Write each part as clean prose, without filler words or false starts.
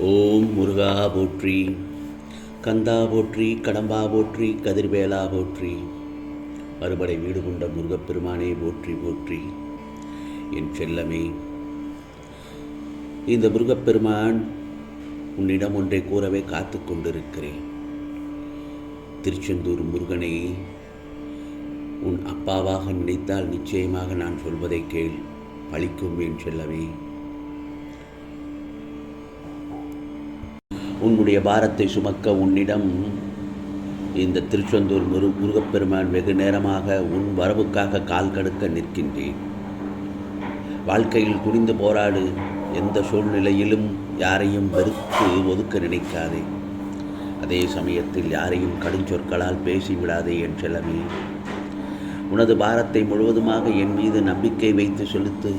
ஓம் முருகா போற்றி, கந்தா போற்றி, கடம்பா போற்றி, கதிர்வேலா போற்றி, மறுபடை வீடு கொண்ட முருகப்பெருமானே போற்றி போற்றி. என் செல்லமே, இந்த முருகப்பெருமான் உன்னிடம் ஒன்றை கூறவே காத்து கொண்டிருக்கிறேன். திருச்செந்தூர் முருகனை உன் அப்பாவாக நினைத்தால் நிச்சயமாக நான் சொல்வதை கேள், பலிக்கும் என் செல்லமே. உன்னுடைய பாரத்தை சுமக்க உன்னிடம் இந்த திருச்செந்தூர் முருகப்பெருமான் வெகு நேரமாக உன் வரவுக்காக கால் கடுக்க நிற்கின்றேன். வாழ்க்கையில் துணிந்து போராடு. எந்த சூழ்நிலையிலும் யாரையும் வெறுத்து ஒதுக்க நினைக்காதே. அதே சமயத்தில் யாரையும் கடுஞ்சொற்களால் பேசிவிடாதே என் செல்லமே. உனது பாரத்தை முழுவதுமாக என் மீது நம்பிக்கை வைத்து செலுத்து.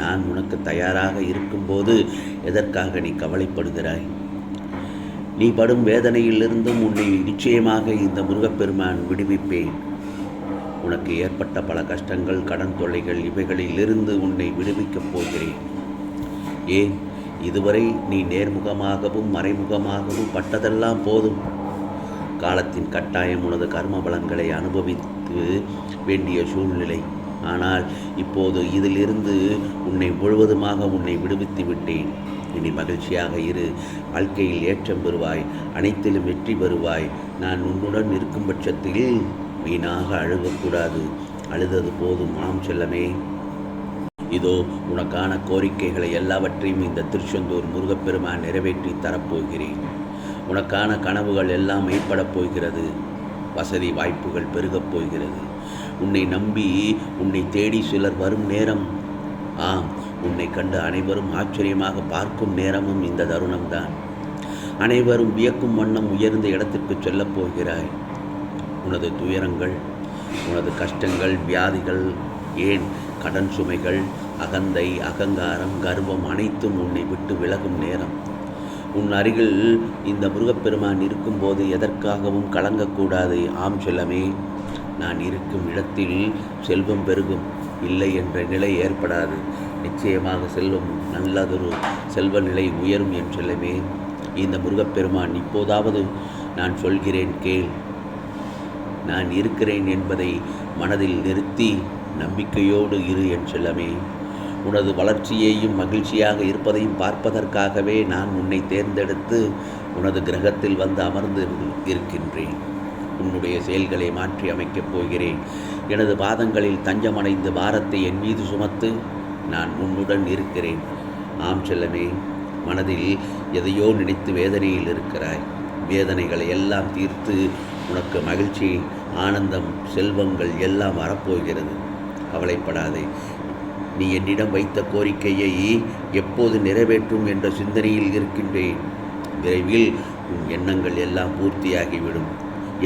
நான் உனக்கு தயாராக இருக்கும்போது எதற்காக நீ கவலைப்படுகிறாய்? நீ படும் வேதனையிலிருந்தும் உன்னை நிச்சயமாக இந்த முருகப்பெருமான் விடுவிப்பேன். உனக்கு ஏற்பட்ட பல கஷ்டங்கள், கடன் தொல்லைகள், இவைகளிலிருந்து உன்னை விடுவிக்கப் போகிறேன். ஏன் இதுவரை நீ நேர்முகமாகவும் மறைமுகமாகவும் பட்டதெல்லாம் போதும். காலத்தின் கட்டாயம் உனது கர்ம பலன்களை அனுபவித்து வேண்டிய சூழ்நிலை. ஆனால் இப்போது இதிலிருந்து உன்னை விடுவித்து விட்டேன். இனி மகிழ்ச்சியாக இரு. வாழ்க்கையில் ஏற்றம் பெறுவாய், அனைத்திலும் வெற்றி பெறுவாய். நான் உன்னுடன் இருக்கும் பட்சத்தில் வீணாக அழுகக்கூடாது. அழுதது போதும். ஆம் செல்லமே. இதோ உனக்கான கோரிக்கைகளை எல்லாவற்றையும் இந்த திருச்செந்தூர் முருகப்பெருமான் நிறைவேற்றி தரப்போகிறேன். உனக்கான கனவுகள் எல்லாம் மெய்ப்படப் போகிறது. வசதி வாய்ப்புகள் பெருகப் போகிறது. உன்னை நம்பி உன்னை தேடி சிலர் வரும் நேரம். ஆம், உன்னை கண்டு அனைவரும் ஆச்சரியமாக பார்க்கும் நேரமும் இந்த தருணம்தான். அனைவரும் வியக்கும் வண்ணம் உயர்ந்த இடத்திற்கு செல்லப் போகிறாய். உனது துயரங்கள், உனது கஷ்டங்கள், வியாதிகள், ஏன் கடன் சுமைகள், அகந்தை, அகங்காரம், கர்வம் அனைத்தும் உன்னை விட்டு விலகும் நேரம். உன் அருகில் இந்த முருகப்பெருமான் இருக்கும்போது எதற்காகவும் கலங்கக்கூடாது. ஆம் செல்லமே. நான் இருக்கும் இடத்தில் செல்வம் பெருகும், இல்லை என்ற நிலை ஏற்படாது. நிச்சயமாக செல்வம் நல்லதொரு செல்வ நிலை உயரும் என் செல்லமே. இந்த முருகப்பெருமான் இப்போதாவது நான் சொல்கிறேன் கேள். நான் இருக்கிறேன் என்பதை மனதில் நிறுத்தி நம்பிக்கையோடு இரு என் செல்லமே. உனது வளர்ச்சியையும் மகிழ்ச்சியாக இருப்பதையும் பார்ப்பதற்காகவே நான் உன்னை தேர்ந்தெடுத்து உனது கிரகத்தில் வந்து அமர்ந்து இருக்கின்றேன். உன்னுடைய செயல்களை மாற்றி அமைக்கப் போகிறேன். எனது பாதங்களில் தஞ்சமடைந்து பாரத்தை என் மீது சுமத்து. நான் உன்னுடன் இருக்கிறேன். ஆம் செல்லமே. மனதில் எதையோ நினைத்து வேதனையில் இருக்கிறாய். வேதனைகளை எல்லாம் தீர்த்து உனக்கு மகிழ்ச்சி, ஆனந்தம், செல்வங்கள் எல்லாம் வரப்போகிறது. கவலைப்படாதே. நீ என்னிடம் வைத்த கோரிக்கையை எப்போது நிறைவேற்றும் என்ற சிந்தனையில் இருக்கின்றேன். விரைவில் உன் எண்ணங்கள் எல்லாம் பூர்த்தியாகிவிடும்.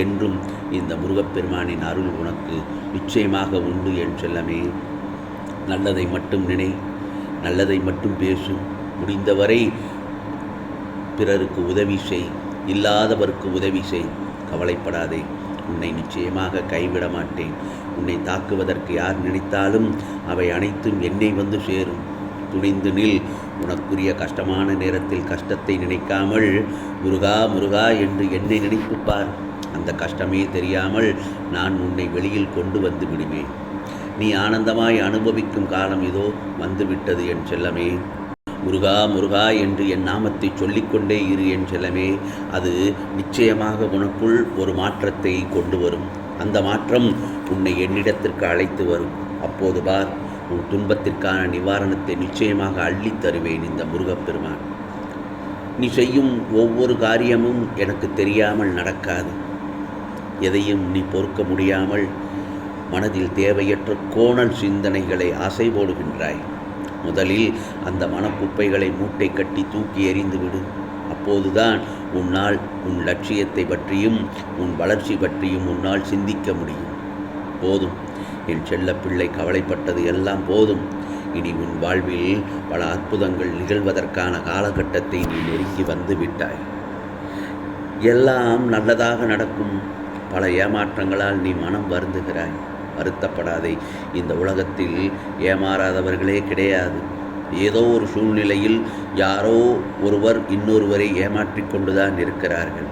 என்றும் இந்த முருகப்பெருமானின் அருள் உனக்கு நிச்சயமாக உண்டு என் செல்லமே. நல்லதை மட்டும் நினை, நல்லதை மட்டும் பேசு. முடிந்தவரை பிறருக்கு உதவி செய், இல்லாதவருக்கு உதவி செய். கவலைப்படாதே. உன்னை நிச்சயமாக கைவிட மாட்டேன். உன்னை தாக்குவதற்கு யார் நினைத்தாலும் அவை அனைத்தும் என்னை வந்து சேரும். துணிந்து நில். உனக்குரிய கஷ்டமான நேரத்தில் கஷ்டத்தை நினைக்காமல் முருகா முருகா என்று என்னை நினைப்புப்பார். அந்த கஷ்டமே தெரியாமல் நான் உன்னை வெளியில் கொண்டு வந்து விடுவேன். நீ ஆனந்தமாய் அனுபவிக்கும் காலம் இதோ வந்துவிட்டது என் செல்லமே. முருகா முருகா என்று என் நாமத்தை சொல்லிக்கொண்டே இரு என் செல்லமே. அது நிச்சயமாக உனக்குள் ஒரு மாற்றத்தை கொண்டு வரும். அந்த மாற்றம் உன்னை என்னிடத்திற்கு அழைத்து வரும். அப்போது பார், உன் துன்பத்திற்கான நிவாரணத்தை நிச்சயமாக அள்ளித் தருவேன் இந்த முருகப்பெருமான். நீ செய்யும் ஒவ்வொரு காரியமும் எனக்கு தெரியாமல் நடக்காது. எதையும் நீ பொறுக்க முடியாமல் மனதில் தேவையற்ற கோணல் சிந்தனைகளை ஆசை போடுகின்றாய். முதலில் அந்த மனக்குப்பைகளை மூட்டை கட்டி தூக்கி எறிந்துவிடு. அப்போதுதான் உன்னால் உன் லட்சியத்தை பற்றியும் உன் வளர்ச்சி பற்றியும் உன்னால் சிந்திக்க முடியும். போதும் என் செல்ல பிள்ளை, கவலைப்பட்டது எல்லாம் போதும். இனி உன் வாழ்வில் பல அற்புதங்கள் நிகழ்வதற்கான காலகட்டத்தை நீ நெருங்கி வந்து விட்டாய். எல்லாம் நல்லதாக நடக்கும். பல ஏமாற்றங்களால் நீ மனம் வருந்துகிறாய். வருத்தப்படாதே. இந்த உலகத்தில் ஏமாறாதவர்களே கிடையாது. ஏதோ ஒரு சூழ்நிலையில் யாரோ ஒருவர் இன்னொருவரை ஏமாற்றிக் கொண்டுதான் இருக்கிறார்கள்.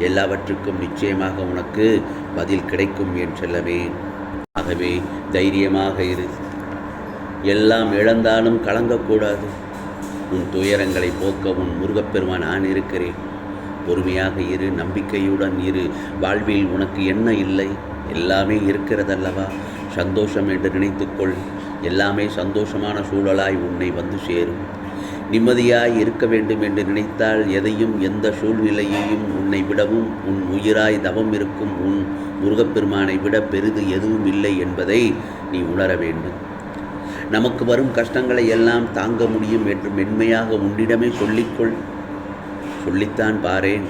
எல்லாவற்றுக்கும் நிச்சயமாக உனக்கு பதில் கிடைக்கும் என் செல்லமே. ஆகவே தைரியமாக இரு. எல்லாம் இழந்தாலும் கலங்கக்கூடாது. உன் துயரங்களை போக்க உன் முருகப்பெருமான் நான் இருக்கிறேன். பொறுமையாக இரு, நம்பிக்கையுடன் இரு. வாழ்வில் உனக்கு என்ன இல்லை? எல்லாமே இருக்கிறதல்லவா? சந்தோஷம் என்று நினைத்துக்கொள். எல்லாமே சந்தோஷமான சூழலாய் உன்னை வந்து சேரும். நிம்மதியாய் இருக்க வேண்டும் என்று நினைத்தால் எதையும் எந்த சூழ்நிலையையும் உன்னை விடவும் உன் உயிராய் தவம் இருக்கும் உன் முருகப்பெருமானை விட பெரிது எதுவும் இல்லை என்பதை நீ உணர வேண்டும். நமக்கு வரும் கஷ்டங்களை எல்லாம் தாங்க முடியும் என்று மென்மையாக உன்னிடமே சொல்லிக்கொள். சொல்லித்தான் பாரேன்,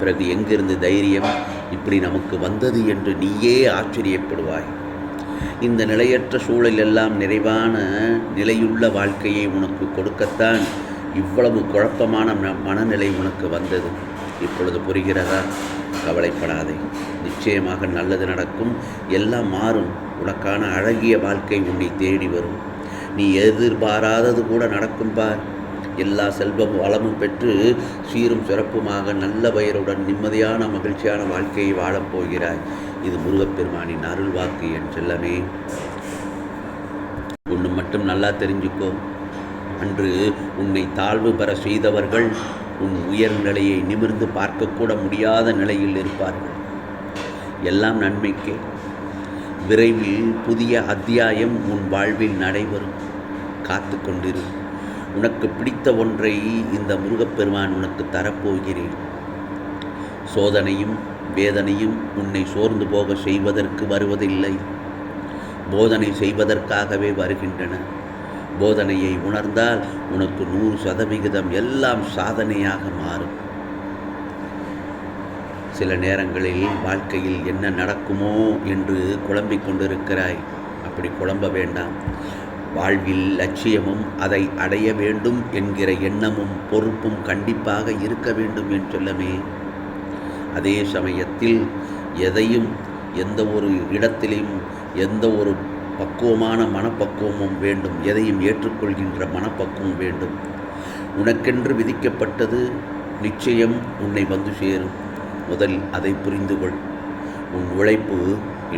பிறகு எங்கிருந்து தைரியம் இப்படி நமக்கு வந்தது என்று நீயே ஆச்சரியப்படுவாய். இந்த நிலையற்ற சூழல் எல்லாம் நிறைவான நிலையுள்ள வாழ்க்கையை உனக்கு கொடுக்கத்தான் இவ்வளவு குழப்பமான மனநிலை உனக்கு வந்தது. இப்பொழுது புரிகிறதா? கவலைப்படாதே, நிச்சயமாக நல்லது நடக்கும். எல்லாம் மாறும். உனக்கான அழகிய வாழ்க்கை உன்னை தேடி வரும். நீ எதிர்பாராதது கூட நடக்கும் பார். எல்லா செல்வம் வளமும் பெற்று சீரும் சிறப்புமாக நல்ல பெயருடன் நிம்மதியான மகிழ்ச்சியான வாழ்க்கையை வாழப்போகிறாய். இது முருகப்பெருமானின் அருள் வாக்கு என் செல்லமே. ஒன்று மட்டும் நல்லா தெரிஞ்சுக்கோ. அன்று உன்னை தாழ்வு பெற செய்தவர்கள் உன் உயர்நிலையை நிமிர்ந்து பார்க்கக்கூட முடியாத நிலையில் இருப்பார்கள். எல்லாம் நன்மைக்கே. விரைவில் புதிய அத்தியாயம் உன் வாழ்வில் நடைபெறும். காத்து கொண்டிரு. உனக்கு பிடித்த ஒன்றை இந்த முருகப்பெருமான் உனக்கு தரப்போகிறேன். சோதனையும் வேதனையும் உன்னை சோர்ந்து போக செய்வதற்கு வருவதில்லை, போதனை செய்வதற்காகவே வருகின்றன. போதனையை உணர்ந்தால் உனக்கு 100% எல்லாம் சாதனையாக மாறும். சில நேரங்களில் வாழ்க்கையில் என்ன நடக்குமோ என்று குழம்பிக் கொண்டிருக்கிறாய். அப்படி குழம்ப வேண்டாம். வாழ்வில் லட்சியமும் அதை அடைய வேண்டும் என்கிற எண்ணமும் பொறுப்பும் கண்டிப்பாக இருக்க வேண்டும் என் செல்லமே. அதே சமயத்தில் எதையும் எந்த ஒரு இடத்திலும் எந்த ஒரு பக்குவமான மனப்பக்குவமும் வேண்டும். எதையும் ஏற்றுக்கொள்கின்ற மனப்பக்குவம் வேண்டும். உனக்கென்று விதிக்கப்பட்டது நிச்சயம் உன்னை வந்து சேரும். முதல் அதை புரிந்து கொள். உன் உழைப்பு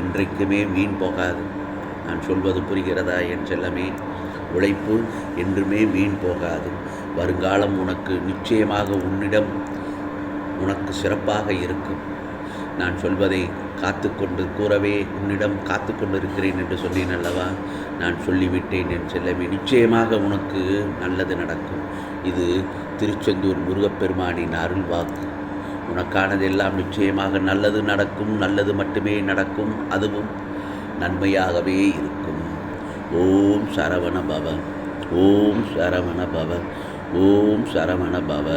என்றைக்குமே வீண் போகாது. நான் சொல்வது புரிகிறதா என் செல்லமே? உழைப்பு என்றுமே வீண் போகாது. வருங்காலம் உனக்கு நிச்சயமாக உன்னிடம் உனக்கு சிறப்பாக இருக்கும். நான் சொல்வதை காத்துக்கொண்டு கூறவே உன்னிடம் காத்து கொண்டிருக்கிறேன் என்று சொன்னேன் அல்லவா? நான் சொல்லிவிட்டேன் என் செல்லமே. நிச்சயமாக உனக்கு நல்லது நடக்கும். இது திருச்செந்தூர் முருகப்பெருமானின் அருள் வாக்கு. உனக்கானதெல்லாம் நிச்சயமாக நல்லது நடக்கும். நல்லது மட்டுமே நடக்கும். அதுவும் நன்மையாகவே இருக்கும். ஓம் சரவண பவ. ஓம் சரவண பவ. ஓம் சரவண பவ.